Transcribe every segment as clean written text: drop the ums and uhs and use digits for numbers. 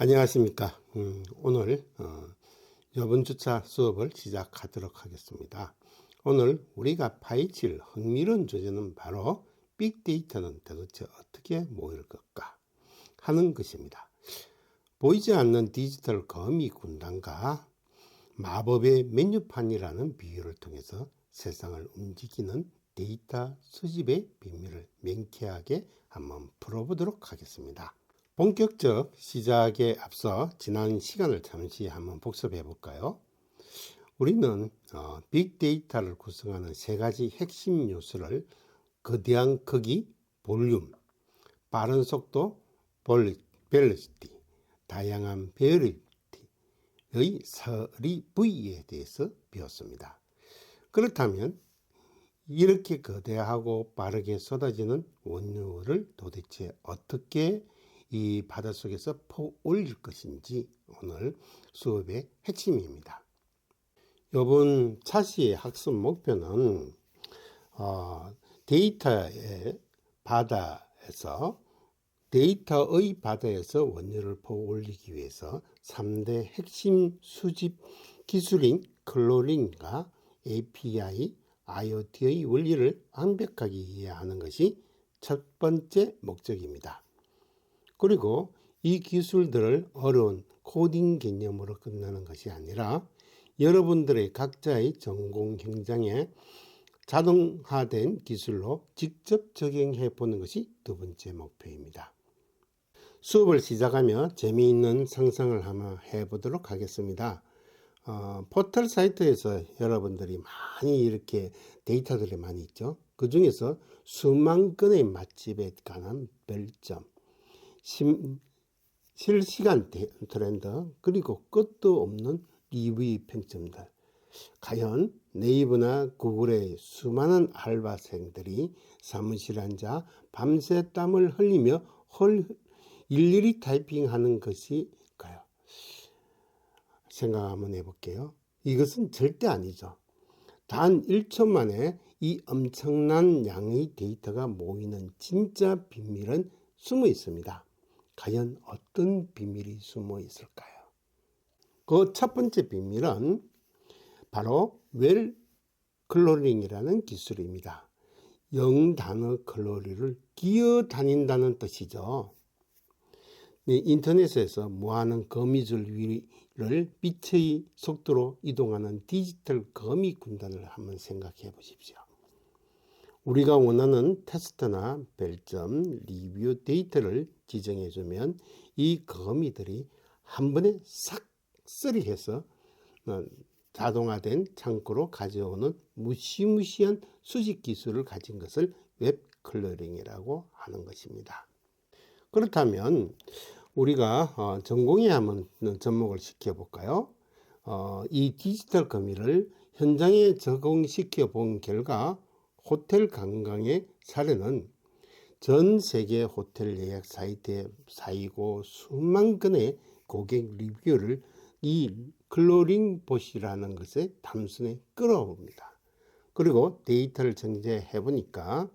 안녕하십니까. 오늘 저번 주차 수업을 시작하도록 하겠습니다. 오늘 우리가 파헤칠 흥미로운 주제는 바로 빅데이터는 도대체 어떻게 모일 것까 하는 것입니다. 보이지 않는 디지털 거미 군단과 마법의 메뉴판이라는 비유를 통해서 세상을 움직이는 데이터 수집의 비밀을 명쾌하게 한번 풀어보도록 하겠습니다. 본격적 시작에 앞서 지난 시간을 잠시 한번 복습해 볼까요? 우리는 빅데이터를 구성하는 세 가지 핵심 요소를 거대한 크기, 볼륨, 빠른 속도, 벨로시티, 다양한 베어리티의 서리 부위에 대해서 배웠습니다. 그렇다면 이렇게 거대하고 빠르게 쏟아지는 원유를 도대체 어떻게 이 바닷속에서 퍼올릴 것인지 오늘 수업의 핵심입니다. 이번 차시의 학습 목표는 데이터의 바다에서 원유를 퍼올리기 위해서 3대 핵심 수집 기술인 클로링과 API, IoT의 원리를 완벽하게 이해하는 것이 첫 번째 목적입니다. 그리고 이 기술들을 어려운 코딩 개념으로 끝나는 것이 아니라 여러분들의 각자의 전공 현장에 자동화된 기술로 직접 적용해 보는 것이 두 번째 목표입니다. 수업을 시작하며 재미있는 상상을 한번 해보도록 하겠습니다. 포털 사이트에서 여러분들이 많이 이렇게 데이터들이 많이 있죠. 그 중에서 수만 건의 맛집에 관한 별점, 실시간 트렌드, 그리고 끝도 없는 리뷰 평점들. 과연 네이버나 구글의 수많은 알바생들이 사무실 앉아 밤새 땀을 흘리며 일일이 타이핑하는 것일까요? 생각 한번 해볼게요. 이것은 절대 아니죠. 단 1초 만에 이 엄청난 양의 데이터가 모이는 진짜 비밀은 숨어 있습니다. 과연 어떤 비밀이 숨어 있을까요? 그 첫 번째 비밀은 바로 웰 클로링이라는 기술입니다. 영단어 클로리를 기어다닌다는 뜻이죠. 인터넷에서 모아놓은 거미줄 위를 빛의 속도로 이동하는 디지털 거미 군단을 한번 생각해 보십시오. 우리가 원하는 테스트나 별점, 리뷰 데이터를 지정해주면 이 거미들이 한 번에 싹 처리해서 자동화된 창고로 가져오는 무시무시한 수집 기술을 가진 것을 웹 클러링이라고 하는 것입니다. 그렇다면 우리가 전공에 한번 접목을 시켜볼까요? 이 디지털 거미를 현장에 적용시켜 본 결과 호텔 관광의 사례는 전 세계 호텔 예약 사이트에 쌓이고 수만 건의 고객 리뷰를 이 클로링 봇이라는 것에 단순히 끌어옵니다. 그리고 데이터를 정제해 보니까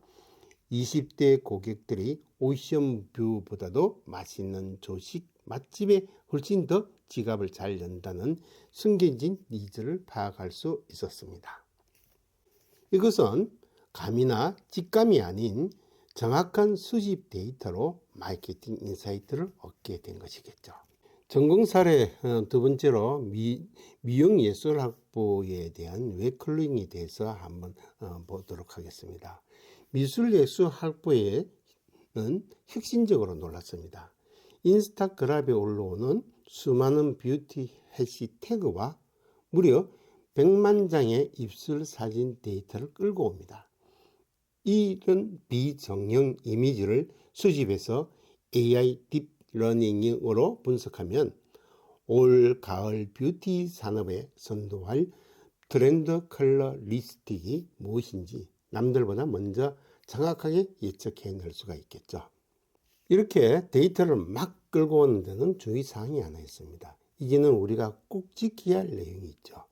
20대 고객들이 오션뷰보다도 맛있는 조식 맛집에 훨씬 더 지갑을 잘 연다는 숨겨진 니즈를 파악할 수 있었습니다. 이것은 감이나 직감이 아닌 정확한 수집 데이터로 마케팅 인사이트를 얻게 된 것이겠죠. 전공 사례 두 번째로 미용예술학부에 대한 웹클로링에 대해서 한번 보도록 하겠습니다. 미술예술학부에는 혁신적으로 놀랐습니다. 인스타그램에 올라오는 수많은 뷰티 해시태그와 무려 100만 장의 입술 사진 데이터를 끌고 옵니다. 이런 비정형 이미지를 수집해서 AI 딥러닝으로 분석하면 올 가을 뷰티 산업에 선도할 트렌드 컬러 리스틱이 무엇인지 남들보다 먼저 정확하게 예측해낼 수가 있겠죠. 이렇게 데이터를 막 끌고 오는 데는 주의사항이 하나 있습니다. 이제는 우리가 꼭 지켜야 할 내용이 있죠.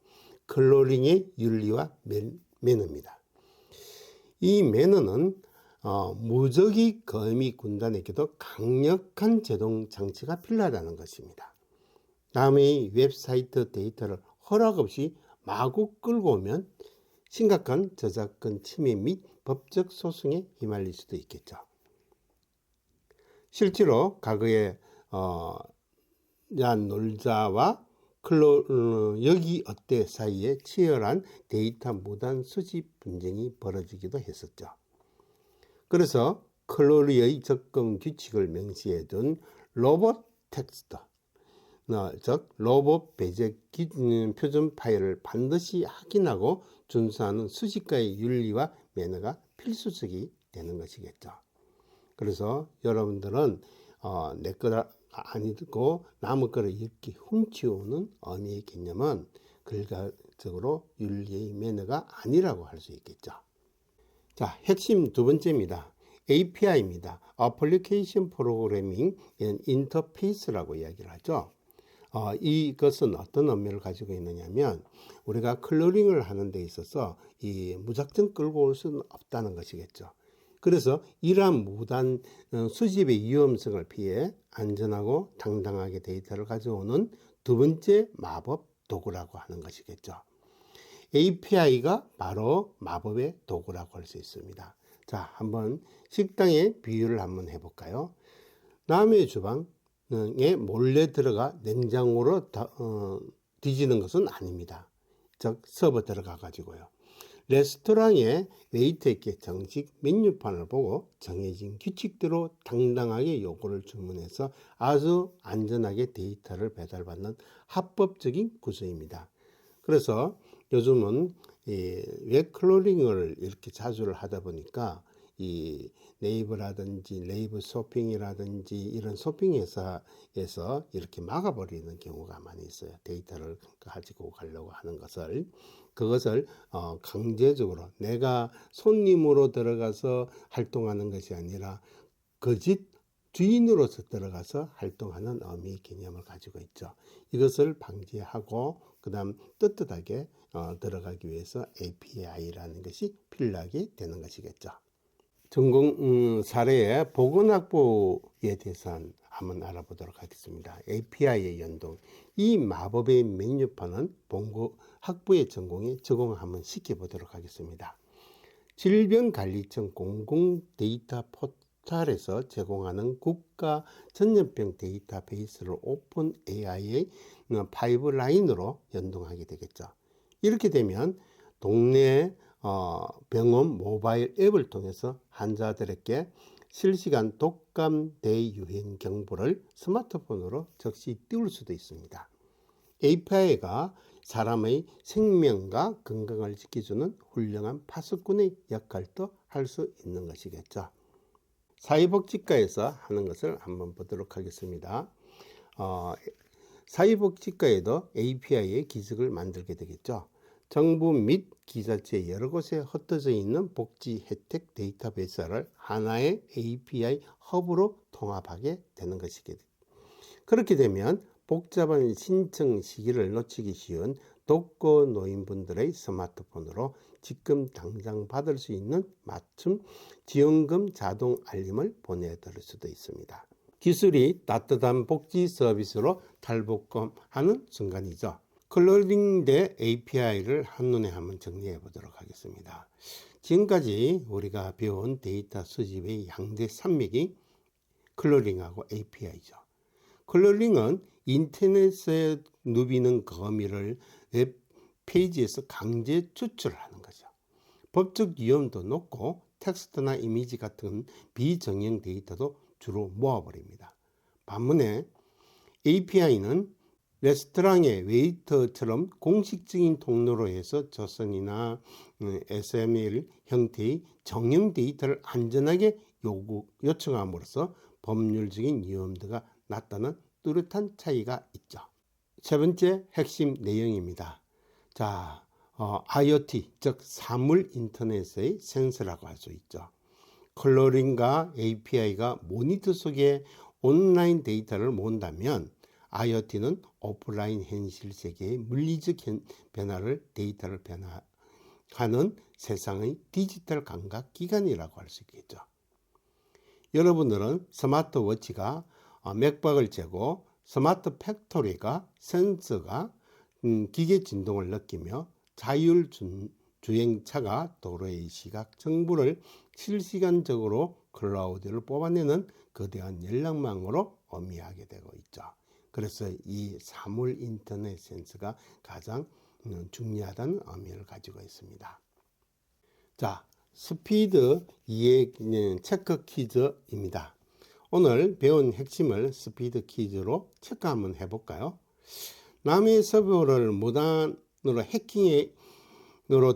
클로링의 윤리와 매너입니다. 이 매너는 무적의 거미 군단에게도 강력한 제동 장치가 필요하다는 것입니다. 남의 웹사이트 데이터를 허락 없이 마구 끌고 오면 심각한 저작권 침해 및 법적 소송에 휘말릴 수도 있겠죠. 실제로 과거에 얀 놀자와 여기 어때 사이에 치열한 데이터 무단 수집 분쟁이 벌어지기도 했었죠. 그래서 클로리의 접근 규칙을 명시해 둔 로봇 텍스트, 즉 로봇 배제 표준 파일을 반드시 확인하고 준수하는 수집가의 윤리와 매너가 필수적이 되는 것이겠죠. 그래서 여러분들은 내 거가 아니고 남의 거를 이렇게 훔치오는 어미의 개념은 결과적으로 윤리의 매너가 아니라고 할 수 있겠죠. 자, 핵심 두 번째입니다. API입니다. Application Programming and Interface라고 이야기를 하죠. 이것은 어떤 의미를 가지고 있느냐면 우리가 클로링을 하는 데 있어서 이 무작정 끌고 올 수는 없다는 것이겠죠. 그래서 이러한 무단 수집의 위험성을 피해 안전하고 당당하게 데이터를 가져오는 두 번째 마법 도구라고 하는 것이겠죠. API가 바로 마법의 도구라고 할 수 있습니다. 자, 한번 식당의 비유를 한번 해볼까요? 남의 주방에 몰래 들어가 냉장고로 뒤지는 것은 아닙니다. 즉 서버 들어가 가지고요. 레스토랑의 웨이터에게 정식 메뉴판을 보고 정해진 규칙대로 당당하게 요구를 주문해서 아주 안전하게 데이터를 배달받는 합법적인 구조입니다. 그래서 요즘은 이 웹클로링을 이렇게 자주 하다 보니까 이 네이버라든지 네이버 쇼핑이라든지 이런 쇼핑 회사에서 이렇게 막아버리는 경우가 많이 있어요. 데이터를 가지고 가려고 하는 것을 그것을 강제적으로 내가 손님으로 들어가서 활동하는 것이 아니라 그 집 주인으로서 들어가서 활동하는 의미 개념을 가지고 있죠. 이것을 방지하고 그 다음 떳떳하게 들어가기 위해서 API라는 것이 필요하게 되는 것이겠죠. 전공 사례의 보건학부에 대해서 한번 알아보도록 하겠습니다. API의 연동. 이 마법의 메뉴판은 본고 학부의 전공에 적용을 한번 시켜보도록 하겠습니다. 질병관리청 공공 데이터 포털에서 제공하는 국가 전염병 데이터베이스를 오픈 AI의 파이프라인으로 연동하게 되겠죠. 이렇게 되면 동네 병원 모바일 앱을 통해서 환자들에게 실시간 독감 대유행 경보를 스마트폰으로 즉시 띄울 수도 있습니다. API가 사람의 생명과 건강을 지켜주는 훌륭한 파수꾼의 역할도 할 수 있는 것이겠죠. 사회복지과에서 하는 것을 한번 보도록 하겠습니다. 사회복지과에도 API의 기술을 만들게 되겠죠. 정부 및 기자체 여러 곳에 흩어져 있는 복지 혜택 데이터베이스를 하나의 API 허브로 통합하게 되는 것이겠죠. 그렇게 되면 복잡한 신청 시기를 놓치기 쉬운 독거 노인분들의 스마트폰으로 지금 당장 받을 수 있는 맞춤 지원금 자동 알림을 보내드릴 수도 있습니다. 기술이 따뜻한 복지 서비스로 탈복하는 순간이죠. 클로링 대 API를 한눈에 한번 정리해 보도록 하겠습니다. 지금까지 우리가 배운 데이터 수집의 양대 산맥이 클로링하고 API죠. 클로링은 인터넷에 누비는 거미를 웹페이지에서 강제 추출하는 거죠. 법적 위험도 높고 텍스트나 이미지 같은 비정형 데이터도 주로 모아버립니다. 반면에 API는 레스토랑의 웨이터처럼 공식적인 통로로 해서 조선이나 XML 형태의 정형 데이터를 안전하게 요청함으로써 법률적인 위험도가 낮다는 뚜렷한 차이가 있죠. 세 번째 핵심 내용입니다. 자, IoT, 즉 사물 인터넷의 센서라고 할 수 있죠. 클로링과 API가 모니터 속에 온라인 데이터를 모은다면 IoT는 오프라인 현실 세계의 물리적 변화를 데이터를 변화하는 세상의 디지털 감각 기관이라고 할 수 있겠죠. 여러분들은 스마트워치가 맥박을 재고 스마트 팩토리가 센서가 기계 진동을 느끼며 자율주행차가 도로의 시각 정보를 실시간적으로 클라우드를 뽑아내는 거대한 연락망으로 의미하게 되고 있죠. 그래서 이 사물 인터넷 센서가 가장 중요하다는 의미를 가지고 있습니다. 자, 스피드 이해 체크 퀴즈입니다. 오늘 배운 핵심을 스피드 퀴즈로 체크 한번 해볼까요? 남의 서버를 무단으로 해킹으로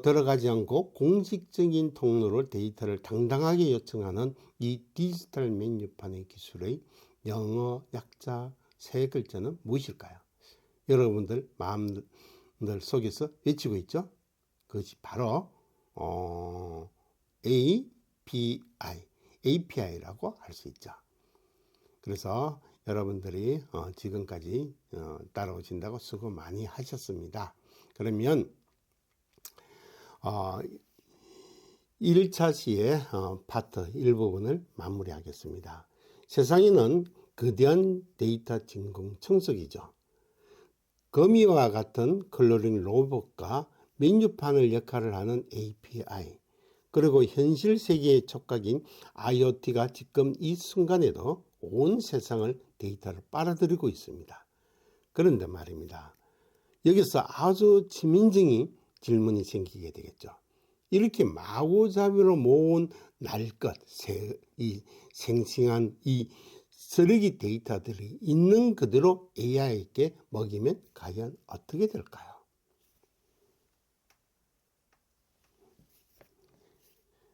들어가지 않고 공식적인 통로로 데이터를 당당하게 요청하는 이 디지털 메뉴판의 기술의 영어 약자 세 글자는 무엇일까요? 여러분들 마음들 속에서 외치고 있죠? 그것이 바로 API라고 할 수 있죠. 그래서 여러분들이 지금까지 따라오신다고 수고 많이 하셨습니다. 그러면 1차 시의 파트 일부분을 마무리하겠습니다. 세상에는 거대한 데이터 진공 청소기죠. 거미와 같은 컬러링 로봇과 메뉴판을 역할을 하는 API, 그리고 현실 세계의 촉각인 IoT가 지금 이 순간에도 온 세상을 데이터를 빨아들이고 있습니다. 그런데 말입니다. 여기서 아주 치명적인 질문이 생기게 되겠죠. 이렇게 마구잡이로 모은 날 것, 이 생생한 이 쓰레기 데이터들이 있는 그대로 AI에게 먹이면 과연 어떻게 될까요?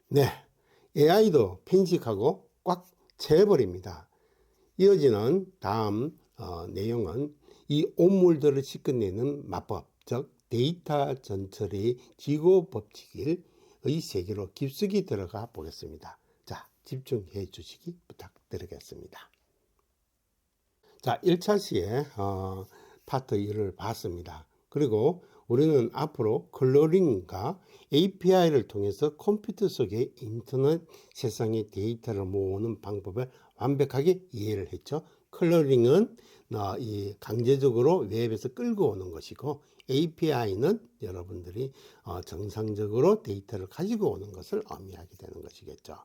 네, AI도 편식하고 꽉 채버립니다. 이어지는 다음 내용은 이 온물들을 씻어내는 마법, 즉 데이터 전처리의 지구 법칙의 세계로 깊숙이 들어가 보겠습니다. 자, 집중해 주시기 부탁드리겠습니다. 자, 1차 시에 파트 1을 봤습니다. 그리고 우리는 앞으로 컬러링과 API를 통해서 컴퓨터 속의 인터넷 세상의 데이터를 모으는 방법을 완벽하게 이해를 했죠. 컬러링은 강제적으로 웹에서 끌고 오는 것이고, API는 여러분들이 정상적으로 데이터를 가지고 오는 것을 의미하게 되는 것이겠죠.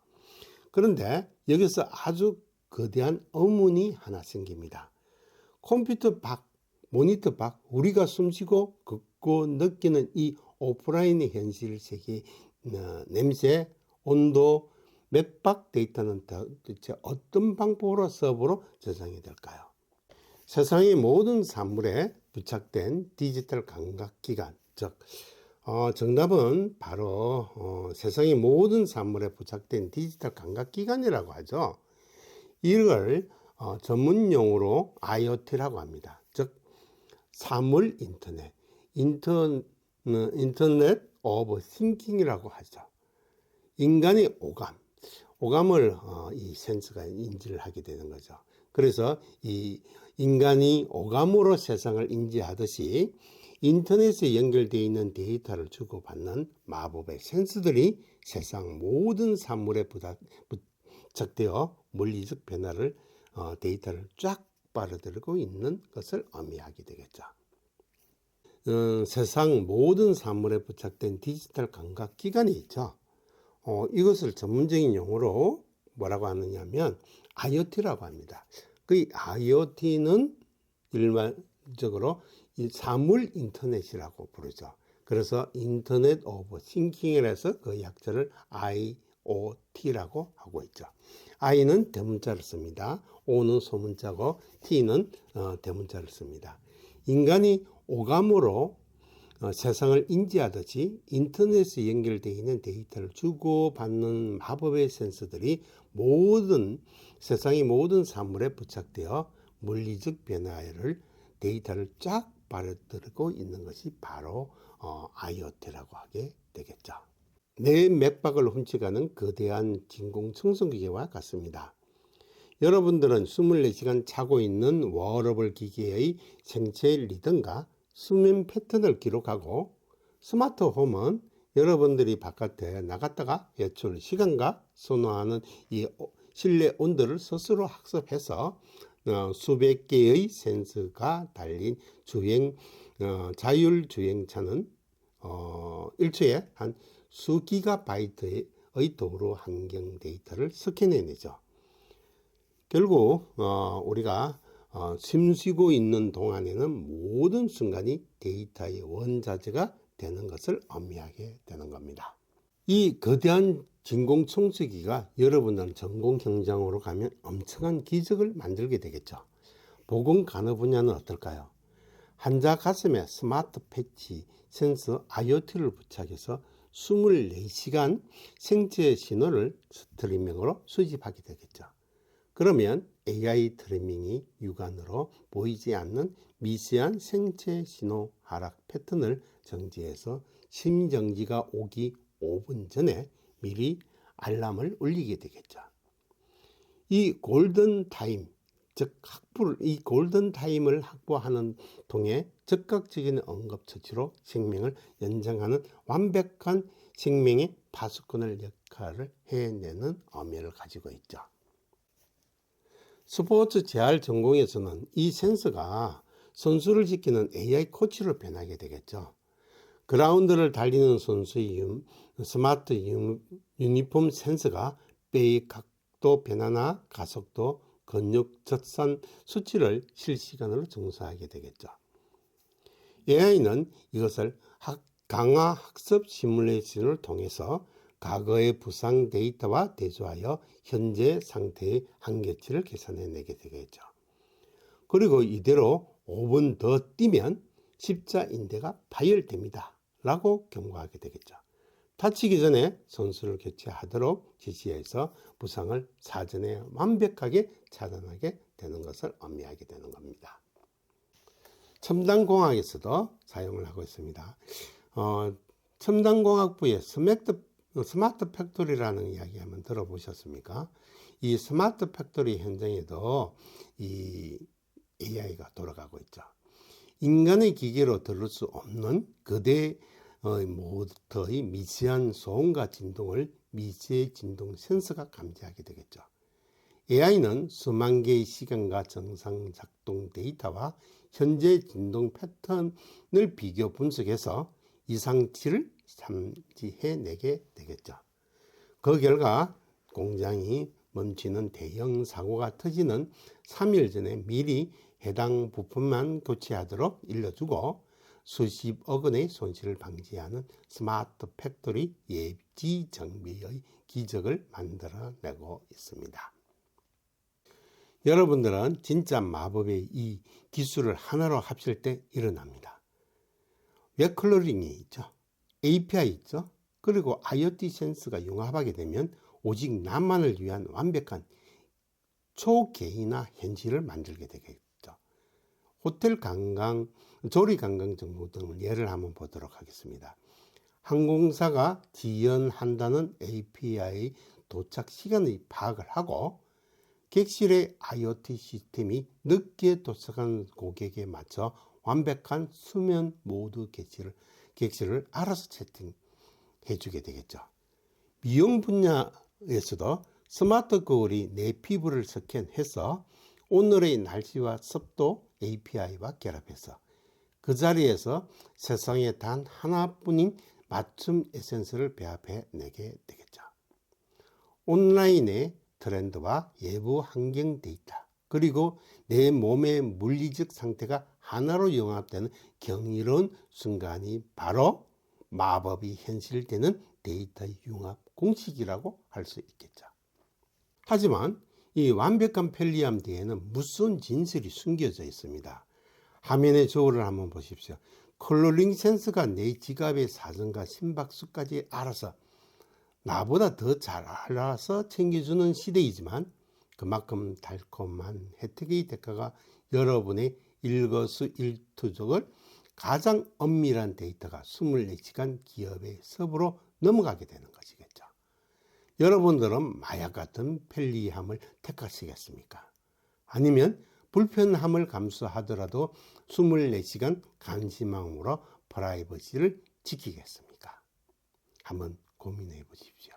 그런데 여기서 아주 거대한 의문이 하나 생깁니다. 컴퓨터 밖, 모니터 밖, 우리가 숨쉬고 걷고 느끼는 이 오프라인의 현실 세계의 냄새, 온도, 맥박 데이터는 도대체 어떤 방법으로 서버로 저장이 될까요? 세상의 모든 사물에 부착된 디지털 감각기관, 즉 정답은 바로 세상의 모든 사물에 부착된 디지털 감각기관이라고 하죠. 이걸 전문용어로 IoT라고 합니다. 즉 사물 인터넷 오브 싱킹이라고 하죠. 인간의 오감을 이 센서가 인지를 하게 되는 거죠. 그래서 이 인간이 오감으로 세상을 인지하듯이 인터넷에 연결되어 있는 데이터를 주고받는 마법의 센서들이 세상 모든 사물에 부착되어 물리적 변화를 데이터를 쫙 빨아들이고 있는 것을 의미하게 되겠죠. 세상 모든 사물에 부착된 디지털 감각기관이 있죠. 이것을 전문적인 용어로 뭐라고 하느냐면 IoT라고 합니다. 그 IoT는 일반적으로 이 사물 인터넷이라고 부르죠. 그래서 인터넷 오브 싱킹이라서 그 약자를 IoT라고 하고 있죠. I는 대문자를 씁니다. O는 소문자고 T는 대문자를 씁니다. 인간이 오감으로 세상을 인지하듯이 인터넷에 연결되어 있는 데이터를 주고받는 마법의 센서들이 세상의 모든 사물에 부착되어 물리적 변화를 데이터를 쫙 빨아들이고 있는 것이 바로 IoT라고 하게 되겠죠. 내 맥박을 훔쳐가는 거대한 진공 청소기계와 같습니다. 여러분들은 24시간 자고 있는 웨어러블 기계의 생체 리듬과 수면 패턴을 기록하고, 스마트홈은 여러분들이 바깥에 나갔다가 외출 시간과 선호하는 이 실내 온도를 스스로 학습해서 수백 개의 센서가 달린 자율주행차는 1초에 한 수 기가바이트의 도로 환경 데이터를 스캔해내죠. 결국 우리가 숨 쉬고 있는 동안에는 모든 순간이 데이터의 원자재가 되는 것을 의미하게 되는 겁니다. 이 거대한 진공청소기가 여러분들 전공 현장으로 가면 엄청난 기적을 만들게 되겠죠. 보건간호 분야는 어떨까요? 환자 가슴에 스마트 패치 센서 IoT를 부착해서 24시간 생체 신호를 스트리밍으로 수집하게 되겠죠. 그러면 AI 트리밍이 육안으로 보이지 않는 미세한 생체 신호 하락 패턴을 정지해서 심정지가 오기 5분 전에 미리 알람을 울리게 되겠죠. 이 골든타임을 확보하는 통해 즉각적인 응급처치로 생명을 연장하는 완벽한 생명의 파수꾼의 역할을 해내는 의미를 가지고 있죠. 스포츠 재활 전공에서는 이 센서가 선수를 지키는 AI 코치로 변하게 되겠죠. 그라운드를 달리는 선수의 스마트 유니폼 센서가 뼈의 각도 변화나 가속도, 근육 젖산 수치를 실시간으로 정사하게 되겠죠. AI는 이것을 강화 학습 시뮬레이션을 통해서 과거의 부상 데이터와 대조하여 현재 상태의 한계치를 계산해내게 되겠죠. 그리고 이대로 5분 더 뛰면 십자인대가 파열됩니다 라고 경고하게 되겠죠. 다치기 전에 선수를 교체하도록 지시해서 부상을 사전에 완벽하게 차단하게 되는 것을 의미하게 되는 겁니다. 첨단공학에서도 사용을 하고 있습니다. 첨단공학부의 스마트 팩토리라는 이야기 한번 들어보셨습니까? 이 스마트 팩토리 현장에도 이 AI가 돌아가고 있죠. 인간의 기계로 들을 수 없는 거대 모터의 미세한 소음과 진동을 미세 진동 센서가 감지하게 되겠죠. AI는 수만 개의 시간과 정상 작동 데이터와 현재 진동 패턴을 비교 분석해서 이상치를 삼지해내게 되겠죠. 그 결과 공장이 멈추는 대형 사고가 터지는 3일 전에 미리 해당 부품만 교체하도록 일러주고 수십억 원의 손실을 방지하는 스마트 팩토리 예지 정비의 기적을 만들어내고 있습니다. 여러분들은 진짜 마법의 이 기술을 하나로 합칠 때 일어납니다. 웹클로링이 있죠. API 있죠. 그리고 IoT 센서가 융합하게 되면 오직 나만을 위한 완벽한 초개인화 현실을 만들게 되겠죠. 호텔 관광, 조리 관광 정보 등을 예를 한번 보도록 하겠습니다. 항공사가 지연한다는 API 도착 시간의 파악을 하고 객실의 IoT 시스템이 늦게 도착한 고객에 맞춰 완벽한 수면 모드 객실을 알아서 채팅해 주게 되겠죠. 미용 분야에서도 스마트 거울이 내 피부를 스캔해서 오늘의 날씨와 습도 API와 결합해서 그 자리에서 세상에 단 하나뿐인 맞춤 에센스를 배합해내게 되겠죠. 온라인의 트렌드와 외부 환경 데이터 그리고 내 몸의 물리적 상태가 하나로 융합되는 경이로운 순간이 바로 마법이 현실되는 데이터 융합 공식이라고 할 수 있겠죠. 하지만 이 완벽한 편리함 뒤에는 무서운 진실이 숨겨져 있습니다. 화면의 저울을 한번 보십시오. 컬러링 센서가 내 지갑의 사정과 심박수까지 알아서 나보다 더 잘 알아서 챙겨주는 시대이지만 그만큼 달콤한 혜택의 대가가 여러분의 일거수일투족을 가장 엄밀한 데이터가 24시간 기업의 섭으로 넘어가게 되는 것이겠죠. 여러분들은 마약 같은 편리함을 택하시겠습니까? 아니면 불편함을 감수하더라도 24시간 감시망으로 프라이버시를 지키겠습니까? 한번 고민해 보십시오.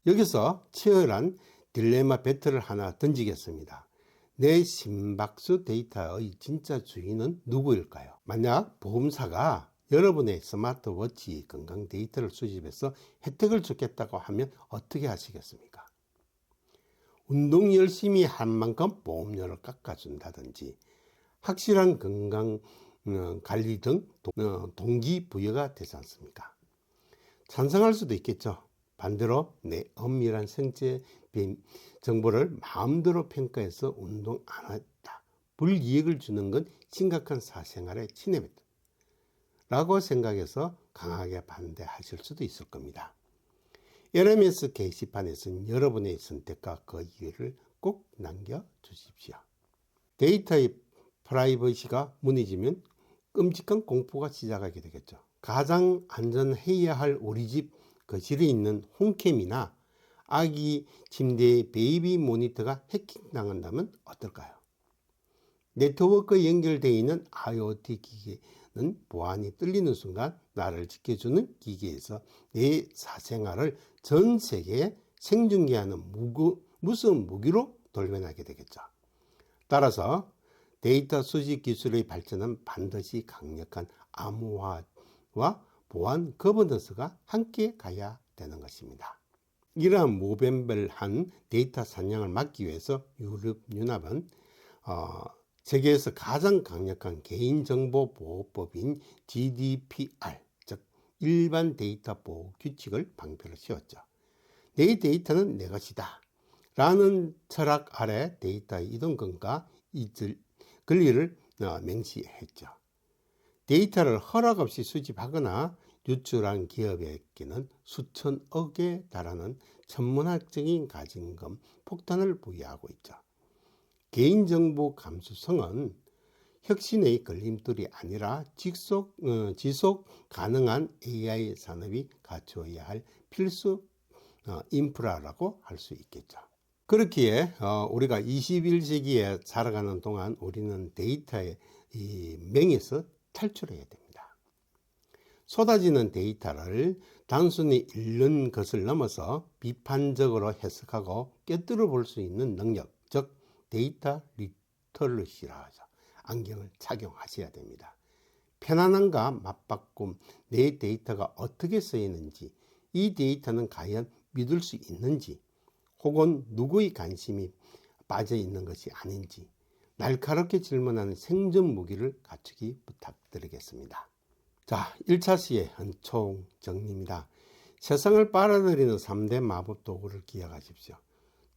여기서 치열한 딜레마 배틀을 하나 던지겠습니다. 내 심박수 데이터의 진짜 주인은 누구일까요? 만약 보험사가 여러분의 스마트워치 건강 데이터를 수집해서 혜택을 주겠다고 하면 어떻게 하시겠습니까? 운동 열심히 한 만큼 보험료를 깎아준다든지 확실한 건강 관리 등 동기부여가 되지 않습니까? 찬성할 수도 있겠죠. 반대로 내 엄밀한 생체 정보를 마음대로 평가해서 운동 안 했다, 불이익을 주는 건 심각한 사생활의 침해다 라고 생각해서 강하게 반대하실 수도 있을 겁니다. LMS 게시판에서는 여러분의 선택과 그 이유를 꼭 남겨주십시오. 데이터의 프라이버시가 무너지면 끔찍한 공포가 시작하게 되겠죠. 가장 안전해야 할 우리 집 거실에 있는 홈캠이나 아기 침대의 베이비 모니터가 해킹당한다면 어떨까요? 네트워크에 연결되어 있는 IoT 기기는 보안이 뚫리는 순간 나를 지켜주는 기기에서 내 사생활을 전 세계에 생중계하는 무서운 무기로 돌변하게 되겠죠. 따라서 데이터 수집 기술의 발전은 반드시 강력한 암호화와 보안 거버넌스가 함께 가야 되는 것입니다. 이러한 무분별한 데이터 사냥을 막기 위해서 유럽연합은 세계에서 가장 강력한 개인정보보호법인 GDPR, 즉 일반 데이터 보호 규칙을 방편을 씌웠죠. 내 데이터는 내 것이다 라는 철학 아래 데이터의 이동권과 권리를 명시했죠. 데이터를 허락 없이 수집하거나 유출한 기업에게는 수천억에 달하는 천문학적인 가진금 폭탄을 부여하고 있죠. 개인정보 감수성은 혁신의 걸림돌이 아니라 지속 가능한 AI 산업이 갖추어야 할 필수 인프라라고 할 수 있겠죠. 그렇기에 우리가 21세기에 살아가는 동안 우리는 데이터의 이 맹에서 탈출해야 됩니다. 쏟아지는 데이터를 단순히 읽는 것을 넘어서 비판적으로 해석하고 꿰뚫어 볼 수 있는 능력, 즉 데이터 리터러시라 하죠. 안경을 착용하셔야 됩니다. 편안함과 맞바꿈, 내 데이터가 어떻게 쓰이는지, 이 데이터는 과연 믿을 수 있는지, 혹은 누구의 관심이 빠져 있는 것이 아닌지 날카롭게 질문하는 생존 무기를 갖추기 부탁드리겠습니다. 자, 1차 시의 총 정리입니다. 세상을 빨아들이는 3대 마법 도구를 기억하십시오.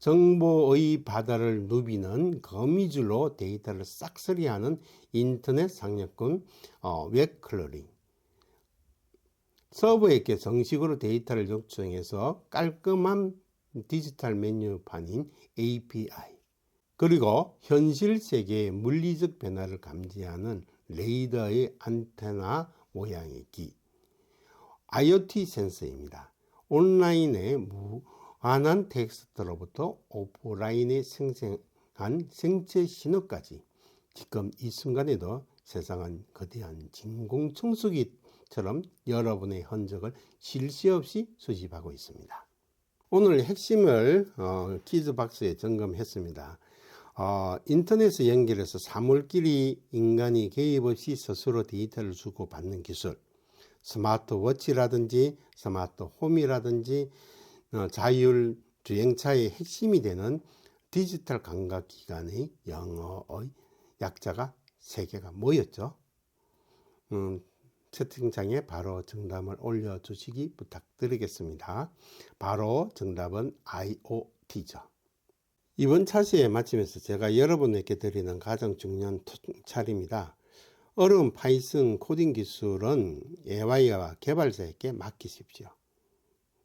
정보의 바다를 누비는 거미줄로 데이터를 싹쓸이하는 인터넷 상력군 웹클러링, 서버에게 정식으로 데이터를 요청해서 깔끔한 디지털 메뉴판인 API, 그리고 현실 세계의 물리적 변화를 감지하는 레이더의 안테나 모양의 기, IoT 센서입니다. 온라인의 무한한 텍스트로부터 오프라인에 생성한 생체 신호까지 지금 이 순간에도 세상은 거대한 진공청소기처럼 여러분의 흔적을 쉴 새 없이 수집하고 있습니다. 오늘 핵심을 퀴즈박스에 점검했습니다. 인터넷에 연결해서 사물끼리 인간이 개입 없이 스스로 데이터를 주고받는 기술, 스마트워치라든지 스마트홈이라든지 자율주행차의 핵심이 되는 디지털 감각기관의 영어의 약자가 3개가 뭐였죠? 채팅창에 바로 정답을 올려주시기 부탁드리겠습니다. 바로 정답은 IoT죠. 이번 차시에 마치면서 제가 여러분에게 드리는 가장 중요한 차례입니다. 어려운 파이썬 코딩 기술은 AI와 개발자에게 맡기십시오.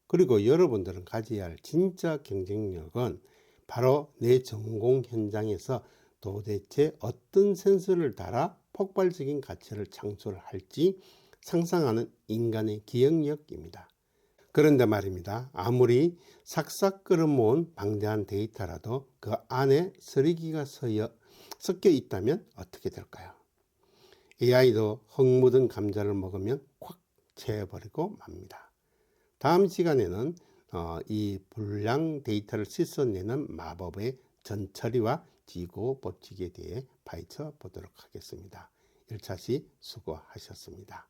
그리고 여러분들은 가져야 할 진짜 경쟁력은 바로 내 전공 현장에서 도대체 어떤 센서를 달아 폭발적인 가치를 창출할지 상상하는 인간의 기억력입니다. 그런데 말입니다. 아무리 싹싹 끌어모은 방대한 데이터라도 그 안에 쓰레기가 섞여 있다면 어떻게 될까요? AI도 흙 묻은 감자를 먹으면 콱 채워버리고 맙니다. 다음 시간에는 이 불량 데이터를 씻어내는 마법의 전처리와 지고 법칙에 대해 파헤쳐 보도록 하겠습니다. 1차 시 수고하셨습니다.